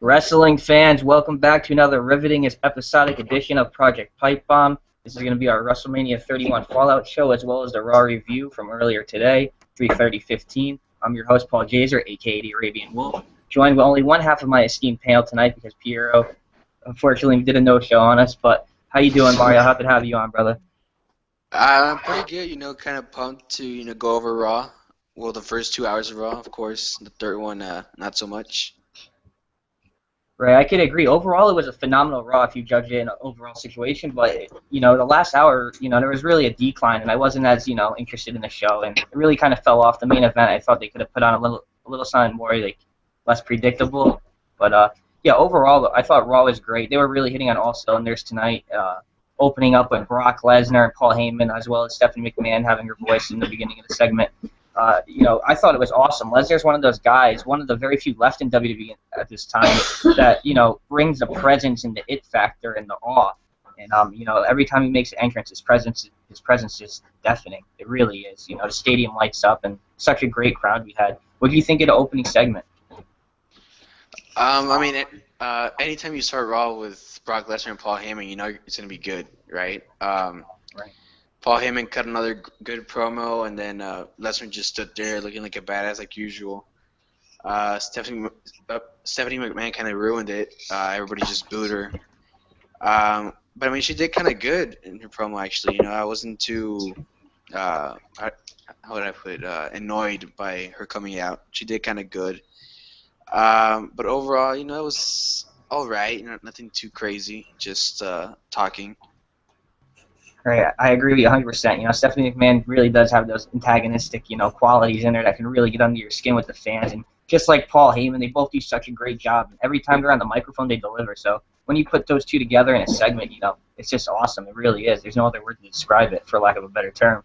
Wrestling fans, welcome back to another riveting episodic edition of Project Pipe Bomb. This is going to be our WrestleMania 31 Fallout show, as well as the Raw review from earlier today, 3/30/15. I'm your host, Paul Jaser, a.k.a. the Arabian Wolf, joined with only one half of my esteemed panel tonight because Piero, unfortunately, did a no-show on us. But how you doing, Mario? Happy to have you on, brother. I'm pretty good, kind of pumped to, go over Raw. Well, the first 2 hours of Raw, of course. The third one, not so much. Right, I could agree. Overall, it was a phenomenal Raw if you judge it in an overall situation. But the last hour, there was really a decline, and I wasn't as interested in the show, and it really kind of fell off the main event. I thought they could have put on a little something more less predictable. But yeah, overall, I thought Raw was great. They were really hitting on all cylinders tonight. Opening up with Brock Lesnar and Paul Heyman, as well as Stephanie McMahon having her voice in the beginning of the segment. I thought it was awesome. Lesnar's one of those guys, one of the very few left in WWE at this time, that brings the presence and the it factor and the awe. And every time he makes an entrance, his presence is deafening. It really is. The stadium lights up, and such a great crowd we had. What do you think of the opening segment? Anytime you start Raw with Brock Lesnar and Paul Heyman, you know it's going to be good, right? Right. Paul Heyman cut another good promo, and then Lesnar just stood there looking like a badass like usual. Stephanie McMahon kind of ruined it. Everybody just booed her. But she did kind of good in her promo, actually. I wasn't too, how would I put it, annoyed by her coming out. She did kind of good. But overall, it was all right. Nothing too crazy. Just talking. Right, I agree with you 100%. Stephanie McMahon really does have those antagonistic, qualities in there that can really get under your skin with the fans. And just like Paul Heyman, they both do such a great job. Every time they're on the microphone, they deliver. So when you put those two together in a segment, it's just awesome. It really is. There's no other word to describe it, for lack of a better term.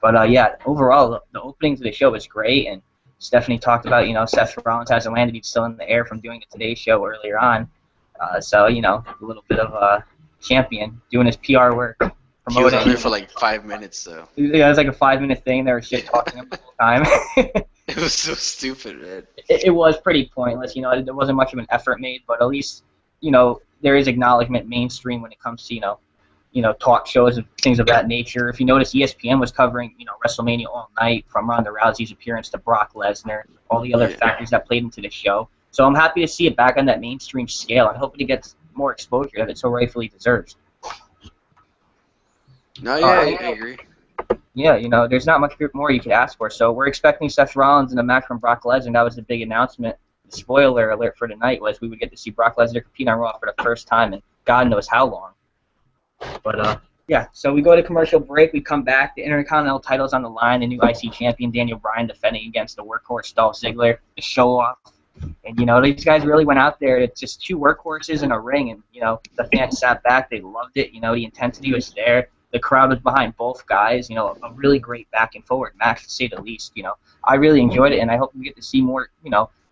But yeah, overall, the opening to the show was great. And Stephanie talked about, Seth Rollins hasn't landed. He's still in the air from doing the Today Show earlier on. So, a little bit of a champion doing his PR work. He was on there for like 5 minutes, though. Yeah, it was like a 5-minute thing. They were shit talking him the whole time. It was so stupid, man. It was pretty pointless. There wasn't much of an effort made, but at least, there is acknowledgement mainstream when it comes to, talk shows and things of that nature. If you notice, ESPN was covering, WrestleMania all night, from Ronda Rousey's appearance to Brock Lesnar, all the other factors that played into the show. So I'm happy to see it back on that mainstream scale. I'm hoping it gets more exposure that it so rightfully deserves. No, yeah, I agree. Yeah, there's not much more you could ask for. So we're expecting Seth Rollins in a match from Brock Lesnar. That was the big announcement. The spoiler alert for tonight was we would get to see Brock Lesnar compete on Raw for the first time in God knows how long. But yeah, so we go to commercial break. We come back. The Intercontinental title's on the line. The new IC champion Daniel Bryan defending against the workhorse Dolph Ziggler. The show off. And, these guys really went out there. It's just two workhorses in a ring. And, the fans sat back. They loved it. The intensity was there. The crowd was behind both guys. A really great back and forward match, to say the least. I really enjoyed it, and I hope we get to see more,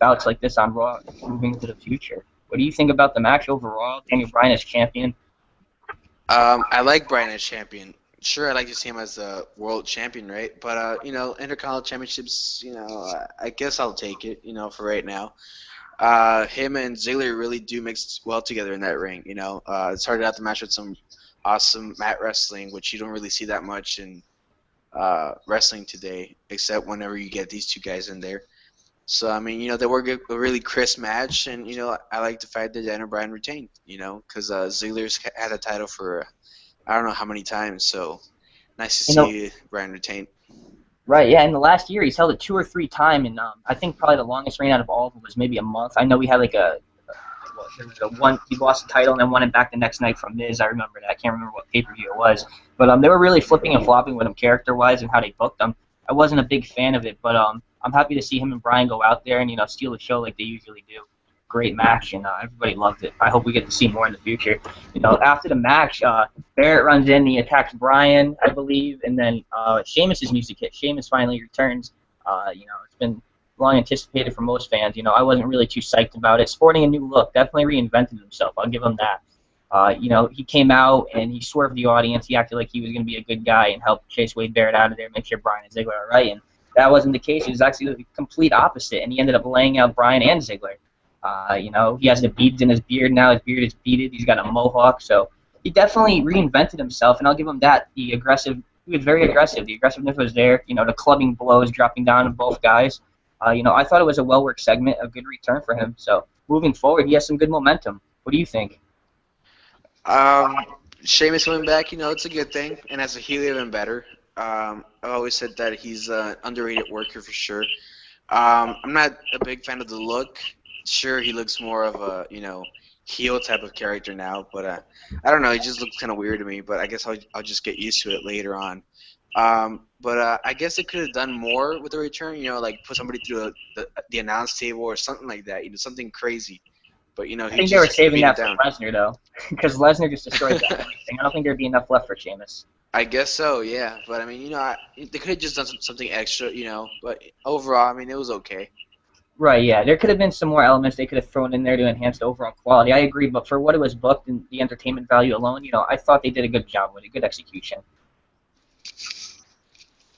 bouts like this on Raw moving into the future. What do you think about the match overall? Daniel Bryan as champion? I like Bryan as champion. Sure, I'd like to see him as a world champion, right? But, Intercontinental Championships, I guess I'll take it, for right now. Him and Ziggler really do mix well together in that ring, It started out the match with some awesome mat wrestling, which you don't really see that much in wrestling today, except whenever you get these two guys in there. So, they were a really crisp match, and, I like the fact that Daniel Bryan retained, because Ziggler's had a title for I don't know how many times, so nice to see Bryan retain. Right, yeah, in the last year he's held it 2 or 3 times, and I think probably the longest reign out of all of them was maybe a month. I know we had there was one, he lost the title and then won it back the next night from Miz. I remember that. I can't remember what pay-per-view it was. But they were really flipping and flopping with him character-wise and how they booked him. I wasn't a big fan of it, but I'm happy to see him and Bryan go out there and, steal the show like they usually do. Great match, and everybody loved it. I hope we get to see more in the future. After the match, Barrett runs in, he attacks Bryan, I believe, and then Sheamus' music hit. Sheamus finally returns. It's been long anticipated for most fans. I wasn't really too psyched about it. Sporting a new look, definitely reinvented himself. I'll give him that. He came out and he swerved the audience. He acted like he was going to be a good guy and help chase Wade Barrett out of there, make sure Bryan and Ziggler are right. And that wasn't the case. It was actually the complete opposite, and he ended up laying out Bryan and Ziggler. You know, he has the beads in his beard now. His beard is beaded. He's got a mohawk. So he definitely reinvented himself, and I'll give him that. He was very aggressive. The aggressiveness was there. You know, the clubbing blows, dropping down on both guys. You know, I thought it was a well-worked segment, a good return for him. So moving forward, he has some good momentum. What do you think? Um, Sheamus coming back, you know, it's a good thing, and as a heel, even better. I've always said that he's an underrated worker for sure. I'm not a big fan of the look. Sure, he looks more of a, you know, heel type of character now, but I don't know, he just looks kind of weird to me, but I guess I'll just get used to it later on. But I guess they could have done more with the return, you know, like put somebody through the announce table or something like that, you know, something crazy. But, you know, I he think they were just saving beat that it for down. Lesnar, though, because Lesnar just destroyed that thing. I don't think there'd be enough left for Sheamus. I guess so, yeah. But, I mean, you know, they could have just done something extra, you know, but overall, I mean, it was okay. Right, yeah. There could have been some more elements they could have thrown in there to enhance the overall quality. I agree, but for what it was booked and the entertainment value alone, you know, I thought they did a good job with it, good execution.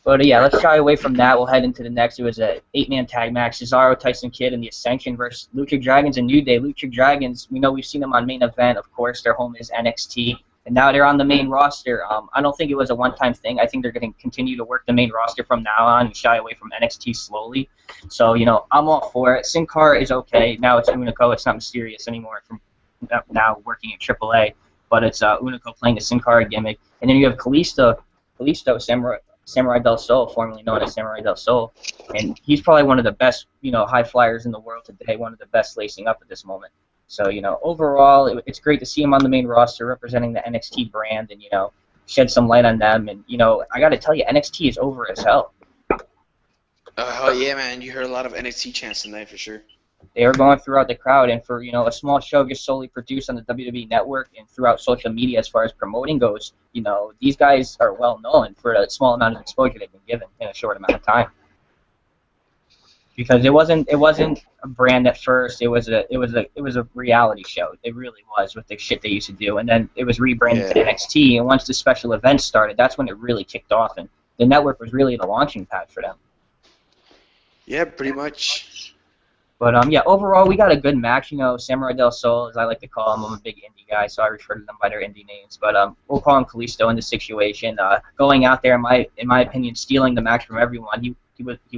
But yeah, let's shy away from that. We'll head into the next. It was a 8-man tag match: Cesaro, Tyson Kidd, and the Ascension versus Lucha Dragons and New Day. Lucha Dragons, we know we've seen them on main event. Of course, their home is NXT, and now they're on the main roster. I don't think it was a one-time thing. I think they're going to continue to work the main roster from now on and shy away from NXT slowly. So, you know, I'm all for it. Sin Cara is okay. Now it's Unico. It's not mysterious anymore from now working at AAA, but it's Unico playing the Sin Cara gimmick. And then you have Kalisto, Samurai Del Sol, formerly known as Samurai Del Sol, and he's probably one of the best, you know, high flyers in the world today, one of the best lacing up at this moment. So, you know, overall, it's great to see him on the main roster representing the NXT brand and, you know, shed some light on them. And, you know, I got to tell you, NXT is over as hell. Oh, yeah, man, you heard a lot of NXT chants tonight for sure. They are going throughout the crowd, and for, you know, a small show just solely produced on the WWE Network and throughout social media as far as promoting goes, you know, these guys are well known for the small amount of exposure they've been given in a short amount of time. Because it wasn't a brand at first. It was a reality show. It really was with the shit they used to do, and then it was rebranded to NXT. And once the special events started, that's when it really kicked off, and the network was really the launching pad for them. Yeah, pretty much. But yeah, overall we got a good match. You know, Samurai Del Sol, as I like to call him. I'm a big indie guy, so I refer to them by their indie names. But we'll call him Kalisto in this situation. Going out there, in my opinion, stealing the match from everyone. He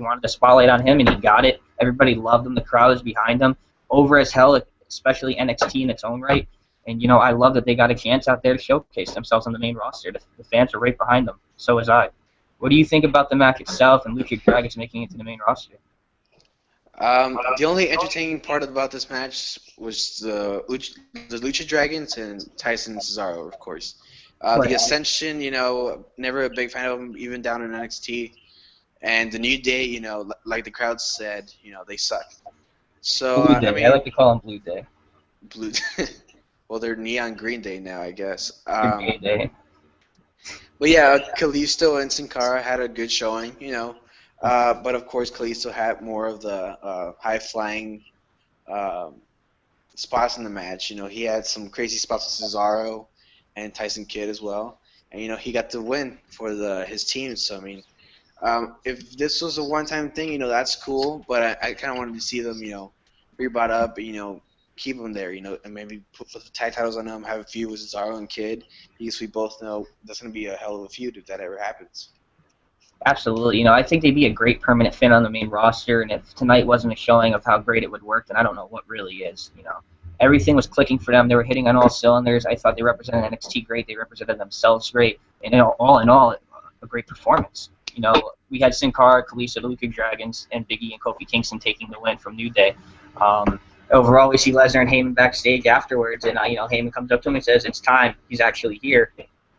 wanted the spotlight on him, and he got it. Everybody loved him. The crowd was behind him. Over as hell, especially NXT in its own right. And, you know, I love that they got a chance out there to showcase themselves on the main roster. The fans are right behind them. So was I. What do you think about the match itself and Lucha Dragons making it to the main roster? The only entertaining part about this match was the Lucha Dragons and Tyson and Cesaro, of course. The Ascension, you know, never a big fan of them, even down in NXT. And the New Day, you know, like the crowd said, you know, they suck. So, Blue Day. I mean, I like to call them Blue Day. Blue. Well, they're Neon Green Day now, I guess. Green Day. But yeah, Kalisto and Sin Cara had a good showing, you know. But of course, Kalisto had more of the high-flying spots in the match. You know, he had some crazy spots with Cesaro and Tyson Kidd as well, and you know he got the win for his team. So I mean, if this was a one-time thing, you know that's cool. But I kind of wanted to see them, you know, rebought up, you know, keep them there, you know, and maybe put the tag titles on them, have a feud with Cesaro and Kidd, because we both know that's gonna be a hell of a feud if that ever happens. Absolutely. You know, I think they'd be a great permanent fit on the main roster, and if tonight wasn't a showing of how great it would work, then I don't know what really is. You know, everything was clicking for them. They were hitting on all cylinders. I thought they represented NXT great. They represented themselves great, and all in all, a great performance. You know, we had Sin Cara, Kalisto, the Lucha Dragons, and Big E and Kofi Kingston taking the win from New Day. Overall, we see Lesnar and Heyman backstage afterwards, and you know, Heyman comes up to him and says, "It's time." He's actually here,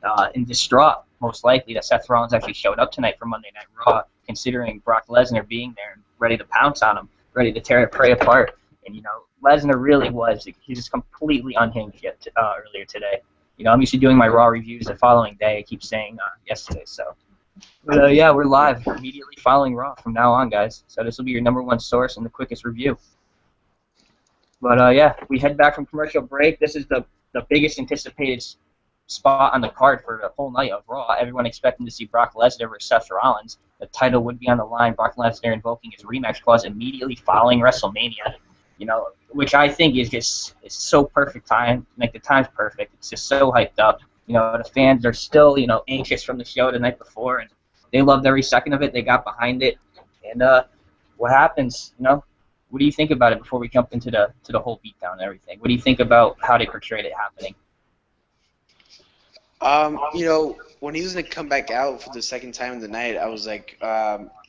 and distraught, most likely, that Seth Rollins actually showed up tonight for Monday Night Raw, considering Brock Lesnar being there and ready to pounce on him, ready to tear it prey apart. And you know, Lesnar really was—he just completely unhinged earlier today. You know, I'm used to doing my Raw reviews the following day. I keep saying yesterday, so. But yeah, we're live immediately following Raw from now on, guys. So this will be your #1 source and the quickest review. But yeah, we head back from commercial break. This is the biggest anticipated spot on the card for the whole night of Raw. Everyone expecting to see Brock Lesnar versus Seth Rollins. The title would be on the line. Brock Lesnar invoking his rematch clause immediately following WrestleMania. which I think is just it's so perfect time. Like the time's perfect. It's just so hyped up. The fans are still anxious from the show the night before, and they loved every second of it. They got behind it, and what happens? What do you think about it before we jump into the whole beatdown and everything? What do you think about how they portrayed it happening? When he was gonna come back out for the second time in the night, I was like,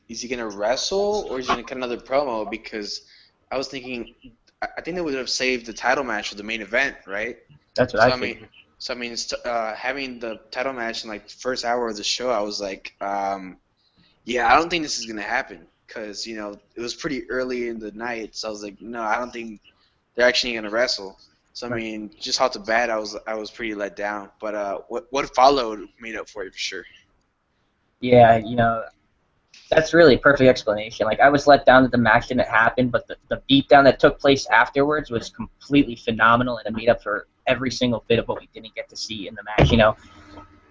is he gonna wrestle or is he gonna cut another promo? Because I was thinking, I think they would have saved the title match for the main event, right? That's what I think. Having the title match in like the first hour of the show, I was like, yeah, I don't think this is gonna happen because it was pretty early in the night, so I was like, no, I don't think they're actually gonna wrestle. So just off the bat, I was pretty let down. But what followed made up for it for sure. Yeah, that's really a perfect explanation. Like I was let down that the match didn't happen, but the beatdown that took place afterwards was completely phenomenal, and it made up for every single bit of what we didn't get to see in the match.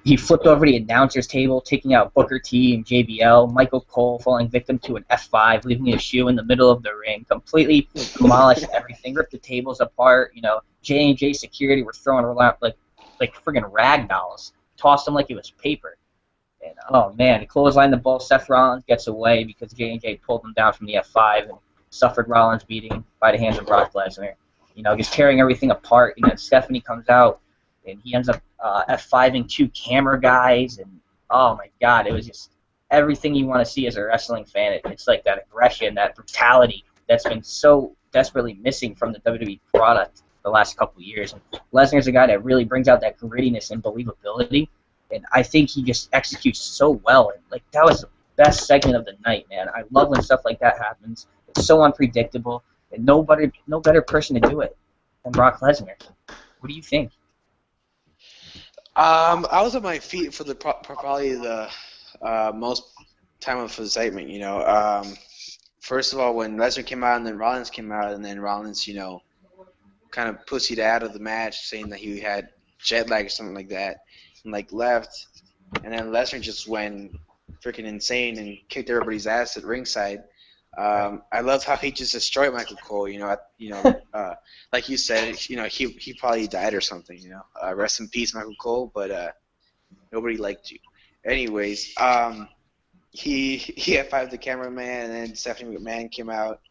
He flipped over the announcer's table, taking out Booker T and JBL. Michael Cole falling victim to an F5, leaving his shoe in the middle of the ring. Completely demolished everything, ripped the tables apart. J&J security were throwing around like friggin' rag dolls. Tossed him like it was paper. And oh man, clothesline the ball. Seth Rollins gets away because J&J pulled him down from the F5 and suffered Rollins beating by the hands of Brock Lesnar. Just tearing everything apart. Stephanie comes out and he ends up F5ing two camera guys, and oh my god, it was just everything you want to see as a wrestling fan. It's like that aggression, that brutality that's been so desperately missing from the WWE product the last couple of years. And Lesnar's a guy that really brings out that grittiness and believability, and I think he just executes so well. And like that was the best segment of the night, man. I love when stuff like that happens. It's so unpredictable, and no better person to do it than Brock Lesnar. What do you think? I was on my feet for probably the most time of excitement. First of all, when Lesnar came out and then Rollins came out, and then Rollins, kind of pussied out of the match, saying that he had jet lag or something like that, and left, and then Lesnar just went freaking insane and kicked everybody's ass at ringside. I loved how he just destroyed Michael Cole. Like you said, he probably died or something. Rest in peace, Michael Cole. But nobody liked you. Anyways, he F5'd the cameraman, and then Stephanie McMahon came out,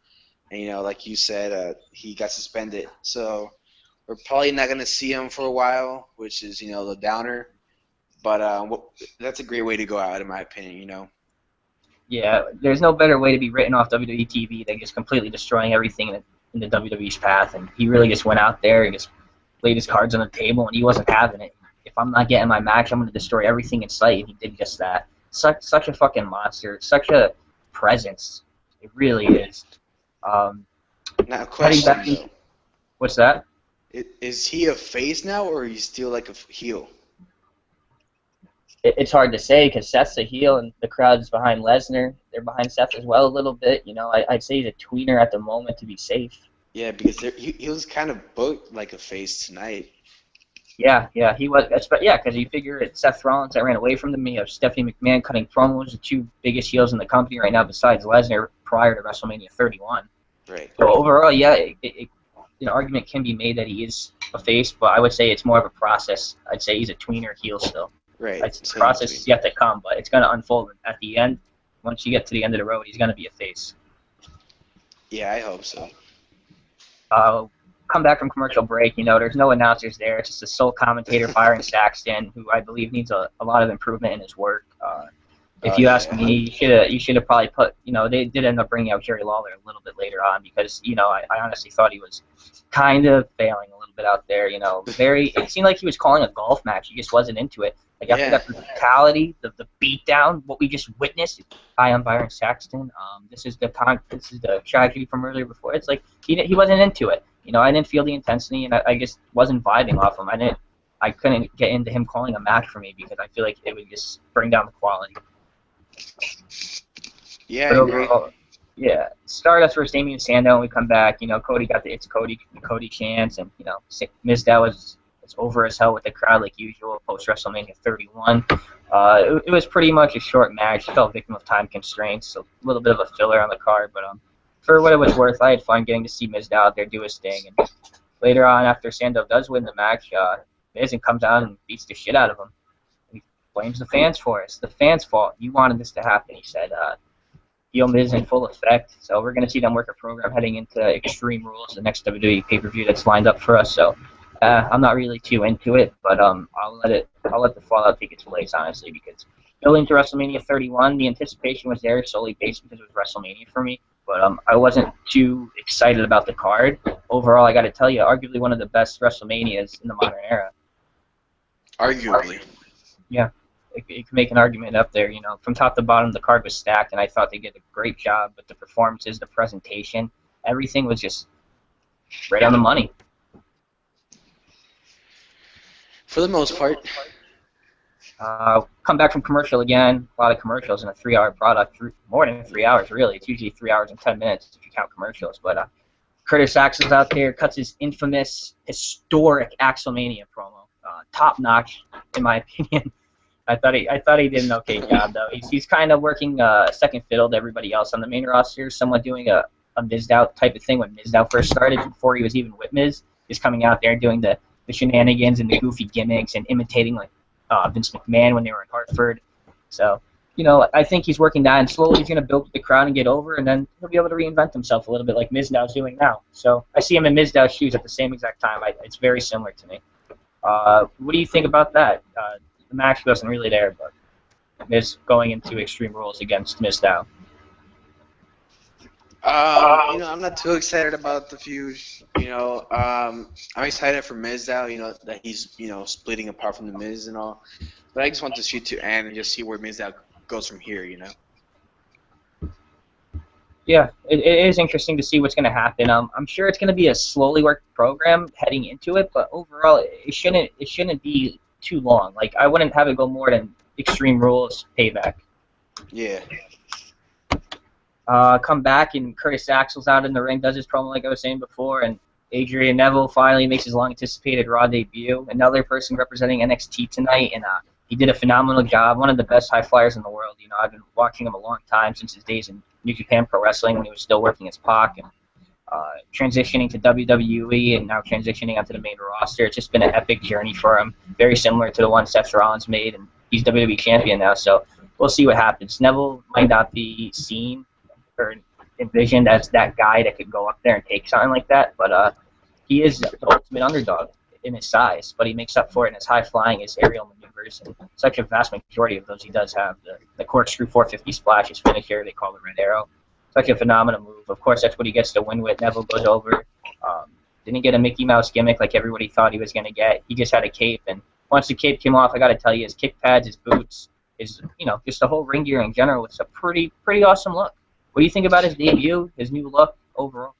and like you said, he got suspended. So we're probably not gonna see him for a while, which is the downer. But that's a great way to go out, in my opinion. Yeah, there's no better way to be written off WWE TV than just completely destroying everything in the WWE's path. And he really just went out there and just laid his cards on the table, and he wasn't having it. If I'm not getting my match, I'm going to destroy everything in sight, and he did just that. Such a fucking monster. Such a presence. It really is. Now, a question, what's that? Is he a face now, or is he still like a heel? It's hard to say because Seth's a heel and the crowd's behind Lesnar. They're behind Seth as well a little bit. I'd say he's a tweener at the moment to be safe. Yeah, because he was kind of booked like a face tonight. Yeah, he was. Yeah, because you figure it's Seth Rollins that ran away from them. You have Stephanie McMahon cutting promos, the two biggest heels in the company right now besides Lesnar prior to WrestleMania 31. Right. So overall, yeah, an argument can be made that he is a face, but I would say it's more of a process. I'd say he's a tweener heel still. Right. The process is yet to come, but it's going to unfold at the end. Once you get to the end of the road, he's going to be a face. Yeah, I hope so. Come back from commercial break. There's no announcers there. It's just a sole commentator, Byron Saxton, who I believe needs a lot of improvement in his work. If you ask me, you should have probably put. They did end up bringing out Jerry Lawler a little bit later on because I honestly thought he was kind of failing a little bit out there. It seemed like he was calling a golf match. He just wasn't into it. Like after that brutality, the beatdown, what we just witnessed. Hi, I'm Byron Saxton. This is the tragedy from earlier before. It's like he wasn't into it. I didn't feel the intensity, and I just wasn't vibing off him. I couldn't get into him calling a match for me because I feel like it would just bring down the quality. Yeah, I agree. Yeah, Stardust versus Damian Sandow, and we come back. Cody got the Cody chance, and Mizdow was over as hell with the crowd like usual post WrestleMania 31. It was pretty much a short match. Fell victim of time constraints, so a little bit of a filler on the card, but for what it was worth, I had fun getting to see Miz out there do his thing. And later on, after Sando does win the match, Miz comes out and beats the shit out of him. He blames the fans for it. It's the fans' fault. You wanted this to happen, he said. Heel Miz in full effect. So we're going to see them work a program heading into Extreme Rules, the next WWE pay-per-view that's lined up for us. So I'm not really too into it, but I'll let the fallout take its place, honestly, because building to WrestleMania 31, the anticipation was there solely based because it was WrestleMania for me. But I wasn't too excited about the card. Overall, I got to tell you, arguably one of the best WrestleManias in the modern era. Arguably. Yeah, you can make an argument up there. You know, from top to bottom, the card was stacked, and I thought they did a great job with the performances, the presentation. Everything was just right on the money. For the most part. Come back from commercial again. A lot of commercials in a 3-hour product. More than 3 hours, really. It's usually 3 hours and 10 minutes if you count commercials. But Curtis Axel's out there, cuts his infamous, historic Axelmania promo. Top notch, in my opinion. I thought he did an okay job, though. He's kind of working second fiddle to everybody else on the main roster, somewhat doing a Mizdow type of thing when Mizdow first started, before he was even with Miz. He's coming out there doing the shenanigans and the goofy gimmicks and imitating like Vince McMahon when they were in Hartford. So, you know, I think he's working that, and slowly he's going to build with the crowd and get over, and then he'll be able to reinvent himself a little bit like Mizdow's doing now. So I see him in Mizdow's shoes at the same exact time. It's very similar to me. What do you think about that? The match wasn't really there, but Miz going into Extreme Rules against Mizdow. You know, I'm not too excited about the feud. You know, I'm excited for Mizdow, you know, that he's, you know, splitting apart from the Miz and all. But I just want this feud to end and just see where Mizdow goes from here, you know. Yeah, it is interesting to see what's going to happen. I'm sure it's going to be a slowly worked program heading into it, but overall, it shouldn't be too long. Like, I wouldn't have it go more than Extreme Rules Payback. Yeah. Come back, and Curtis Axel's out in the ring, does his promo like I was saying before, and Adrian Neville finally makes his long-anticipated Raw debut. Another person representing NXT tonight, and he did a phenomenal job. One of the best high flyers in the world. You know, I've been watching him a long time, since his days in New Japan Pro Wrestling when he was still working as Pac, and transitioning to WWE, and now transitioning onto the main roster. It's just been an epic journey for him, very similar to the one Seth Rollins made, and he's WWE champion now. So we'll see what happens. Neville might not be seen or envisioned as that guy that could go up there and take something like that, but he is the ultimate underdog in his size, but he makes up for it in his high flying, his aerial maneuvers, and such a vast majority of those he does have. The corkscrew 450 splash, his finisher, they call the Red Arrow. Such a phenomenal move. Of course, that's what he gets to win with. Neville goes over. Didn't get a Mickey Mouse gimmick like everybody thought he was going to get. He just had a cape, and once the cape came off, I got to tell you, his kick pads, his boots, his, you know, just the whole ring gear in general, it's a pretty awesome look. What do you think about his debut, his new look overall?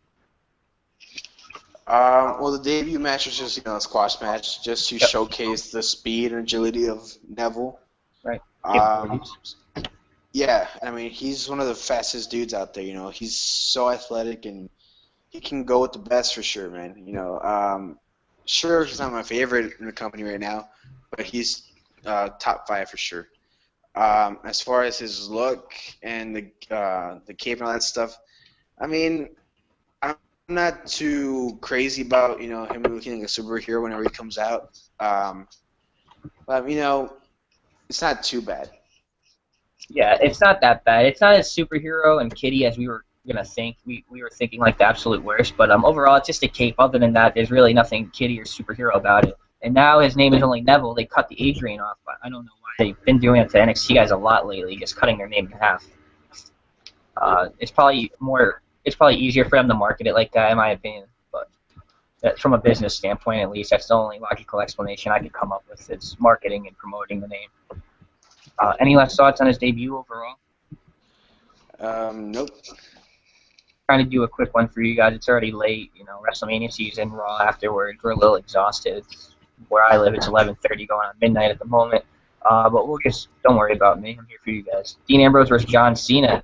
Well, the debut match was just, you know, a squash match, just to showcase the speed and agility of Neville. Right. Yeah, I mean, he's one of the fastest dudes out there, you know. He's so athletic, and he can go with the best for sure, man. You know, sure, he's not my favorite in the company right now, but he's top 5 for sure. As far as his look and the cape and all that stuff, I mean, I'm not too crazy about, you know, him looking like a superhero whenever he comes out. But, you know, it's not too bad. Yeah, it's not that bad. It's not as superhero and kiddie as we were gonna think. We were thinking like the absolute worst, but overall it's just a cape. Other than that, there's really nothing kiddie or superhero about it. And now his name is only Neville. They cut the Adrian off, but I don't know why. They've been doing it to NXT guys a lot lately, just cutting their name in half. It's probably easier for them to market it like that, in my opinion. But from a business standpoint, at least, that's the only logical explanation I could come up with, is marketing and promoting the name. Any last thoughts on his debut overall? Nope. Trying to do a quick one for you guys. It's already late, you know, WrestleMania season, Raw afterwards. We're a little exhausted. Where I live, it's 11:30 going on midnight at the moment. But we'll just, don't worry about me. I'm here for you guys. Dean Ambrose versus John Cena.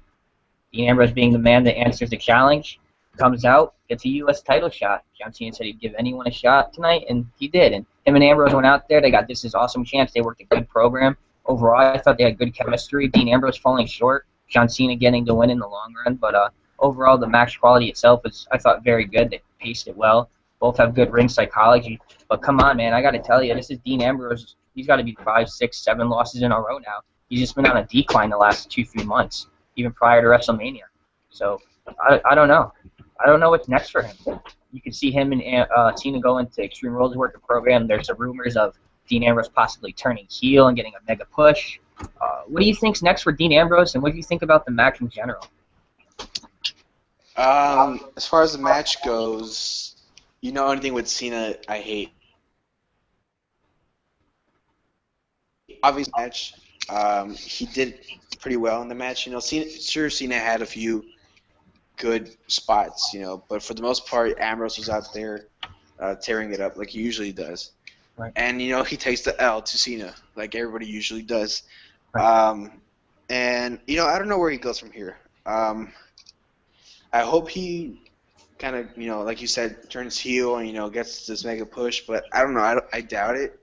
Dean Ambrose, being the man that answers the challenge, comes out, gets a U.S. title shot. John Cena said he'd give anyone a shot tonight, and he did. And him and Ambrose went out there. They got this awesome chance. They worked a good program. Overall, I thought they had good chemistry. Dean Ambrose falling short. John Cena getting the win in the long run. But overall, the match quality itself was, I thought, very good. They paced it well. Both have good ring psychology. But come on, man, I got to tell you, this is Dean Ambrose. He's got to be 5, 6, 7 losses in a row now. He's just been on a decline the last 2, 3 months, even prior to WrestleMania. So I don't know. I don't know what's next for him. You can see him and Cena go into Extreme Rules Worker Program. There's some rumors of Dean Ambrose possibly turning heel and getting a mega push. What do you think's next for Dean Ambrose, and what do you think about the match in general? As far as the match goes, anything with Cena, I hate. Obvious match. He did pretty well in the match. Cena had a few good spots, but for the most part, Ambrose was out there tearing it up like he usually does. Right. And, he takes the L to Cena like everybody usually does. Right. And, I don't know where he goes from here. I hope he kind of, like you said, turns heel and, gets this mega push, but I don't know. I doubt it.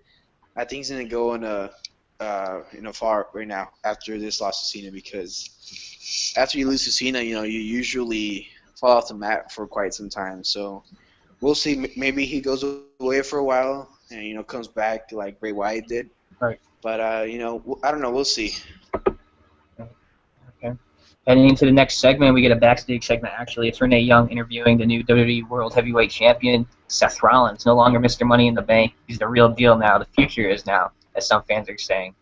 I think he's going to go in a far right now after this loss to Cena, because after you lose to Cena, you usually fall off the mat for quite some time. So we'll see. Maybe he goes away for a while and, comes back like Bray Wyatt did. Right. But, I don't know. We'll see. Okay. Heading into the next segment, we get a backstage segment, actually. It's Renee Young interviewing the new WWE World Heavyweight Champion, Seth Rollins. No longer Mr. Money in the Bank. He's the real deal now. The future is now, as some fans are saying.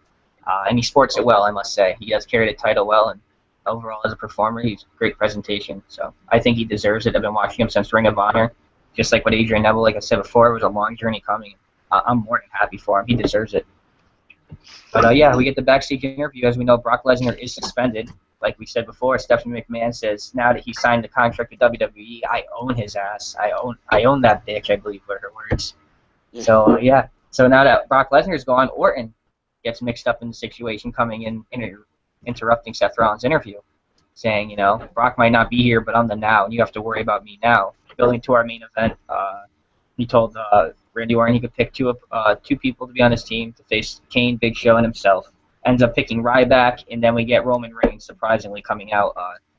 And he sports it well, I must say. He has carried the title well, and overall as a performer, he's a great presentation. So I think he deserves it. I've been watching him since Ring of Honor. Just like with Adrian Neville, like I said before, it was a long journey coming. I'm more than happy for him. He deserves it. But, yeah, we get the backstage interview. As we know, Brock Lesnar is suspended. Like we said before, Stephanie McMahon says now that he signed the contract with WWE, I own his ass. I own that bitch, I believe were her words. Yeah. So, yeah. So now that Brock Lesnar is gone, Orton gets mixed up in the situation, coming in, interrupting Seth Rollins' interview, saying, Brock might not be here, but I'm the now, and you have to worry about me now. Building to our main event, he told Randy Orton he could pick two people to be on his team to face Kane, Big Show, and himself. Ends up picking Ryback, and then we get Roman Reigns surprisingly coming out.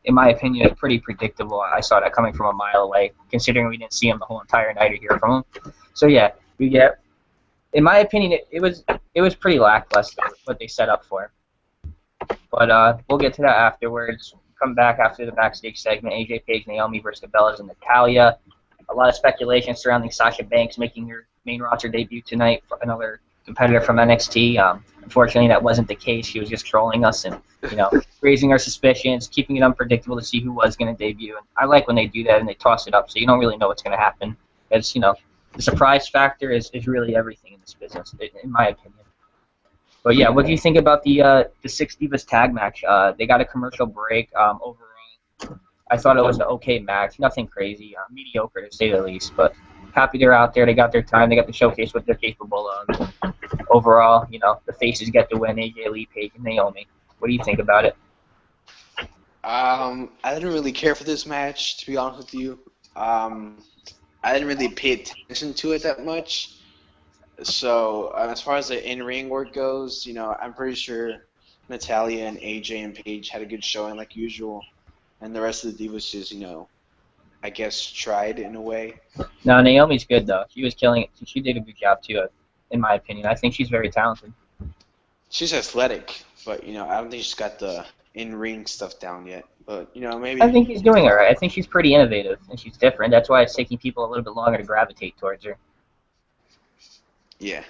In my opinion, pretty predictable. I saw that coming from a mile away, considering we didn't see him the whole entire night or hear from him. So yeah, we get. In my opinion, it was pretty lackluster what they set up for. But we'll get to that afterwards. Come back after the backstage segment. AJ Page, Naomi versus the Bellas, and Natalya. A lot of speculation surrounding Sasha Banks making her main roster debut tonight for another competitor from NXT. Unfortunately, that wasn't the case. She was just trolling us and, raising our suspicions, keeping it unpredictable to see who was going to debut. And I like when they do that and they toss it up so you don't really know what's going to happen. It's, the surprise factor is really everything in this business, in my opinion. But, yeah, what do you think about the Six Divas tag match? They got a commercial break. Overall, I thought it was an okay match. Nothing crazy. Mediocre, to say the least. But happy they're out there. They got their time. They got to showcase what they're capable of. Overall, the faces get to win. AJ Lee, Page, and Naomi. What do you think about it? I didn't really care for this match, to be honest with you. I didn't really pay attention to it that much. So as far as the in-ring work goes, I'm pretty sure Natalya and AJ and Paige had a good showing like usual, and the rest of the Divas just, I guess tried in a way. No, Naomi's good though. She was killing it. She did a good job too, in my opinion. I think she's very talented. She's athletic, but I don't think she's got the in-ring stuff down yet. But maybe. I think she's doing all right. I think she's pretty innovative and she's different. That's why it's taking people a little bit longer to gravitate towards her. Yeah.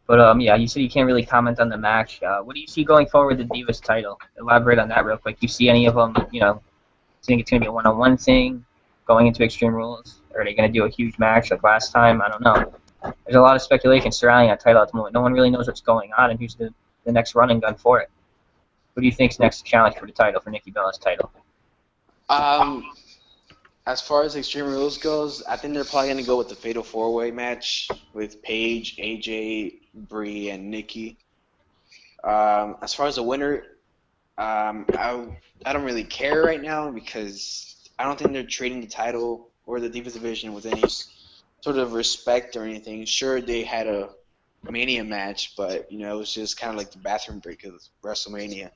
But yeah, you said you can't really comment on the match. What do you see going forward with the Divas title? Elaborate on that real quick. Do you see any of them? Think it's gonna be a one-on-one thing going into Extreme Rules? Or are they gonna do a huge match like last time? I don't know. There's a lot of speculation surrounding that title at the moment. No one really knows what's going on and who's the next running gun for it. What do you think's next challenge for the title, for Nikki Bella's title? As far as Extreme Rules goes, I think they're probably going to go with the Fatal 4-Way match with Paige, AJ, Brie, and Nikki. As far as the winner, I don't really care right now because I don't think they're treating the title or the Divas division with any sort of respect or anything. Sure, they had a Mania match, but, it was just kind of like the bathroom break of WrestleMania.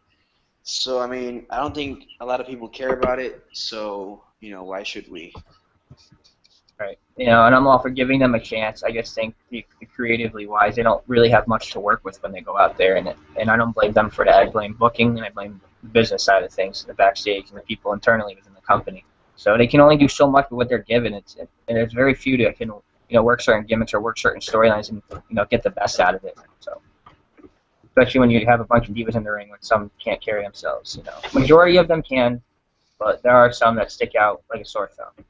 So I mean, I don't think a lot of people care about it. So why should we? Right. And I'm all for giving them a chance. I just think creatively wise, they don't really have much to work with when they go out there, and I don't blame them for that. I blame booking and I blame the business side of things, the backstage and the people internally within the company. So they can only do so much with what they're given. And there's very few that can work certain gimmicks or work certain storylines and get the best out of it. So especially when you have a bunch of divas in the ring, when some can't carry themselves. Majority of them can, but there are some that stick out like a sore thumb.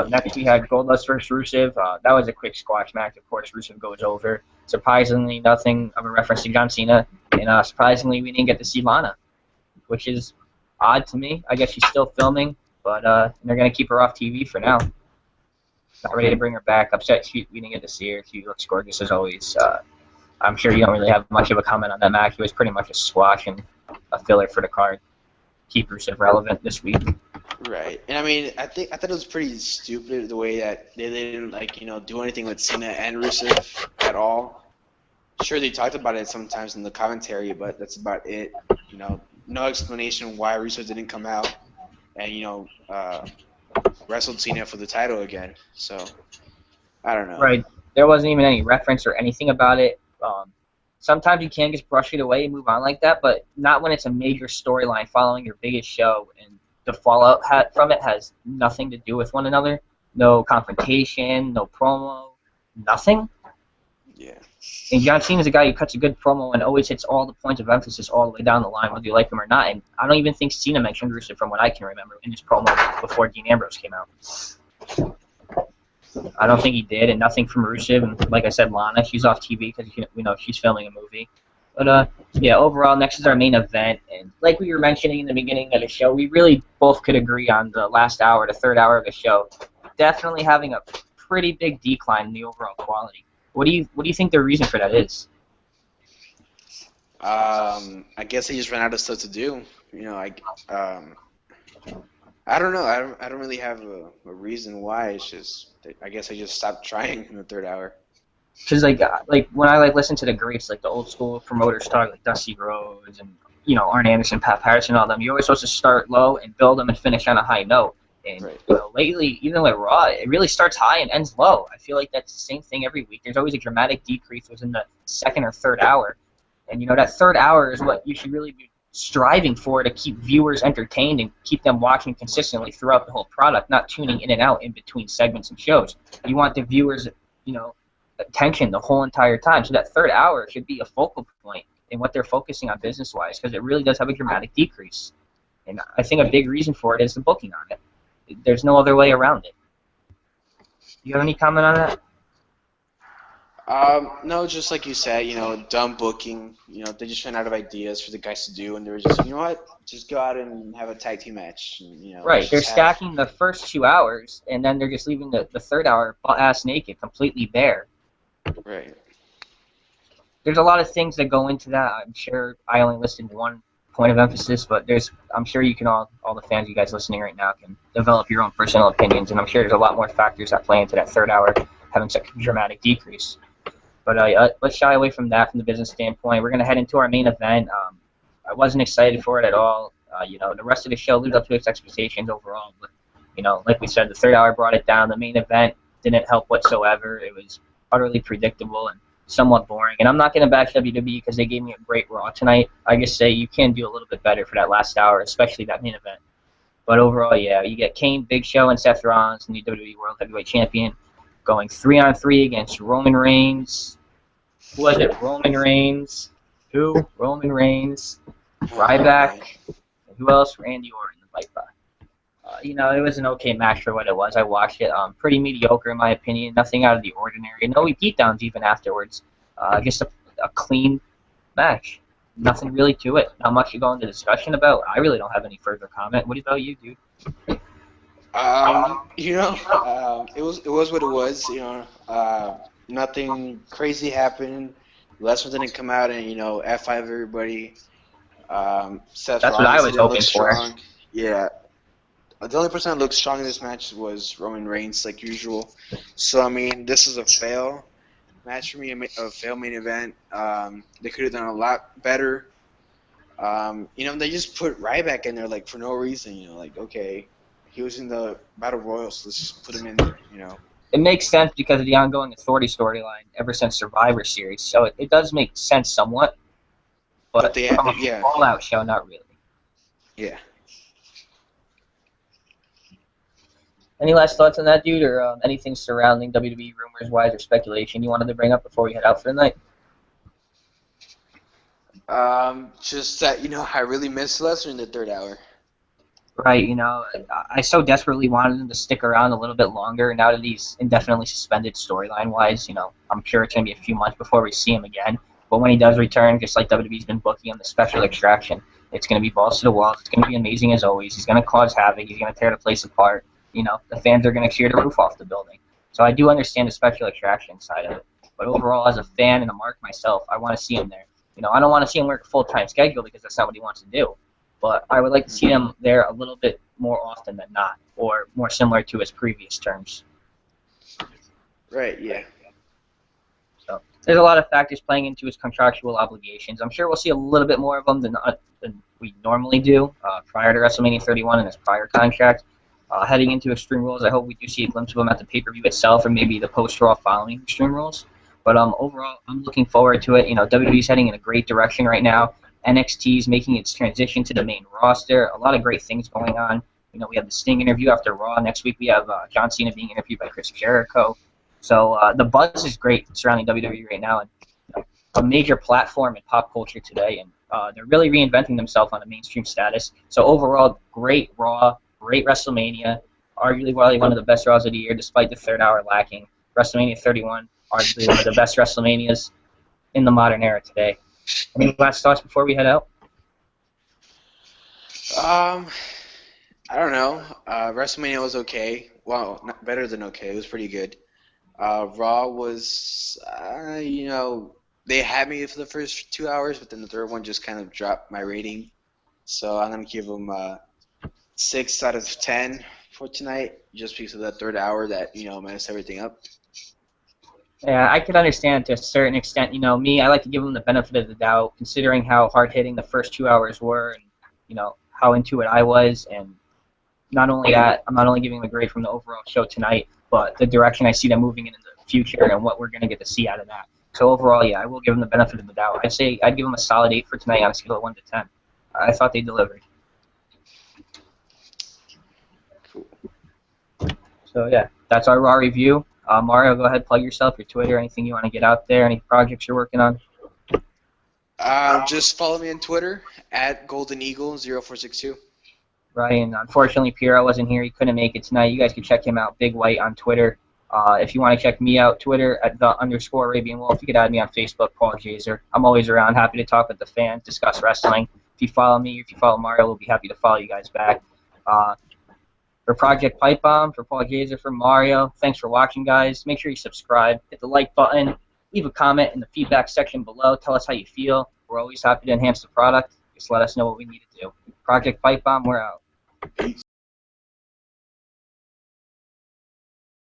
Next, we had Goldust versus Rusev. That was a quick squash match. Of course, Rusev goes over. Surprisingly, nothing of a reference to John Cena. And surprisingly, we didn't get to see Lana, which is odd to me. I guess she's still filming, but they're going to keep her off TV for now. Not ready to bring her back. Upset we didn't get to see her. She looks gorgeous as always. I'm sure you don't really have much of a comment on that match. It was pretty much a squash and a filler for the card. Keep Rusev relevant this week. Right, and I mean, I thought it was pretty stupid the way that they didn't do anything with Cena and Rusev at all. Sure, they talked about it sometimes in the commentary, but that's about it. No explanation why Rusev didn't come out and wrestled Cena for the title again. So I don't know. Right, there wasn't even any reference or anything about it. Sometimes you can just brush it away and move on like that, but not when it's a major storyline following your biggest show and the fallout from it has nothing to do with one another. No confrontation, no promo, nothing. Yeah. And John Cena is a guy who cuts a good promo and always hits all the points of emphasis all the way down the line, whether you like him or not. And I don't even think Cena mentioned Rusev from what I can remember in his promo before Dean Ambrose came out. I don't think he did, and nothing from Rusev. And like I said, Lana, she's off TV because we know she's filming a movie. But yeah, overall, next is our main event, and like we were mentioning in the beginning of the show, we really both could agree on the last hour, the third hour of the show, definitely having a pretty big decline in the overall quality. What do you think the reason for that is? I guess they just ran out of stuff to do. I don't know. I don't really have a reason why. It's just I guess I just stopped trying in the third hour. Because like when I listen to the greats, like the old school promoters talk, like Dusty Rhodes and Arn Anderson, Pat Patterson, all them, you're always supposed to start low and build them and finish on a high note. And Right. Lately, even with Raw, it really starts high and ends low. I feel like that's the same thing every week. There's always a dramatic decrease within the second or third hour, and that third hour is what you should really be striving for to keep viewers entertained and keep them watching consistently throughout the whole product, not tuning in and out in between segments and shows. You want the viewers, attention the whole entire time. So that third hour should be a focal point in what they're focusing on business-wise, because it really does have a dramatic decrease. And I think a big reason for it is the booking on it. There's no other way around it. Do you have any comment on that? No, just like you said, dumb booking. They just ran out of ideas for the guys to do, and they were just, you know what, just go out and have a tag team match. And, Right, they're stacking the first 2 hours, and then they're just leaving the third hour butt-ass naked, completely bare. Right. There's a lot of things that go into that. I'm sure I only listed one point of emphasis, but I'm sure you can all the fans, you guys listening right now, can develop your own personal opinions, and I'm sure there's a lot more factors that play into that third hour having such a dramatic decrease. But let's shy away from that from the business standpoint. We're going to head into our main event. I wasn't excited for it at all. The rest of the show lived up to its expectations overall, but like we said, the third hour brought it down. The main event didn't help whatsoever. It was utterly predictable and somewhat boring. And I'm not going to bash WWE because they gave me a great Raw tonight. I just say you can do a little bit better for that last hour, especially that main event. But overall, yeah, you get Kane, Big Show, and Seth Rollins, and the WWE World Heavyweight Champion, going 3-on-3 against Roman Reigns. Who was it? Roman Reigns. Who? Roman Reigns. Ryback. And who else? Randy Orton, the Viper. It was an okay match for what it was. I watched it. Pretty mediocre in my opinion. Nothing out of the ordinary. No beatdowns even afterwards. Just a clean match. Nothing really to it. Not much to go into discussion about. I really don't have any further comment. What about you, dude? It was what it was. Nothing crazy happened. Lesnar didn't come out and F5 everybody. Seth That's Rollins what I was didn't hoping look for. strong. Yeah. The only person that looked strong in this match was Roman Reigns, like usual. So, I mean, this is a fail match for me, a fail main event. They could have done a lot better. They just put Ryback in there like for no reason. Like okay, he was in the Battle Royal, so let's just put him in there. It makes sense because of the ongoing Authority storyline ever since Survivor Series, so it does make sense somewhat. But they, from a yeah, Fallout show, not really. yeah. Any last thoughts on that, dude, or anything surrounding WWE rumors-wise or speculation you wanted to bring up before we head out for the night? Just that I really miss Lesnar in the third hour. Right, I so desperately wanted him to stick around a little bit longer. Now that he's indefinitely suspended storyline-wise, I'm sure it's going to be a few months before we see him again. But when he does return, just like WWE's been booking him, the special extraction, it's going to be balls to the walls. It's going to be amazing as always. He's going to cause havoc. He's going to tear the place apart. The fans are going to cheer the roof off the building. So I do understand the special extraction side of it. But overall, as a fan and a mark myself, I want to see him there. I don't want to see him work a full-time schedule because that's not what he wants to do. But I would like to see him there a little bit more often than not, or more similar to his previous terms. Right, yeah. So there's a lot of factors playing into his contractual obligations. I'm sure we'll see a little bit more of them than we normally do prior to WrestleMania 31 and his prior contract. Heading into Extreme Rules, I hope we do see a glimpse of him at the pay-per-view itself or maybe the post-Raw following Extreme Rules. But overall, I'm looking forward to it. WWE's heading in a great direction right now. NXT is making its transition to the main roster. A lot of great things going on. We have the Sting interview after Raw. Next week we have John Cena being interviewed by Chris Jericho. So the buzz is great surrounding WWE right now, and a major platform in pop culture today. And they're really reinventing themselves on a mainstream status. So overall, great Raw, great WrestleMania. Arguably one of the best Raws of the year, despite the third hour lacking. WrestleMania 31, arguably one of the best WrestleManias in the modern era today. Any last thoughts before we head out? I don't know. WrestleMania was okay. Well, not better than okay. It was pretty good. Raw was, they had me for the first 2 hours, but then the third one just kind of dropped my rating. So I'm going to give them 6 out of 10 for tonight, just because of that third hour that, messed everything up. Yeah, I could understand to a certain extent. Me, I like to give them the benefit of the doubt, considering how hard-hitting the first 2 hours were and, how into it I was. And not only that, I'm not only giving them a grade from the overall show tonight, but the direction I see them moving in the future and what we're going to get to see out of that. So overall, yeah, I will give them the benefit of the doubt. I'd say I'd give them a solid 8 for tonight on a scale of 1 to 10. I thought they delivered. Cool. So, yeah, that's our Raw review. Mario, go ahead, plug yourself, your Twitter, anything you want to get out there, any projects you're working on. Just follow me on Twitter at GoldenEagle0462. Right, and unfortunately, Piero wasn't here. He couldn't make it tonight. You guys can check him out, Big White, on Twitter. If you want to check me out, Twitter at @the_Arabian Wolf. You could add me on Facebook, Paul Jaser. I'm always around, happy to talk with the fans, discuss wrestling. If you follow me, if you follow Mario, we'll be happy to follow you guys back. For Project Pipe Bomb, for Paul Jaser, for Mario, thanks for watching, guys. Make sure you subscribe, hit the like button, leave a comment in the feedback section below. Tell us how you feel. We're always happy to enhance the product. Just let us know what we need to do. Project Pipe Bomb, we're out.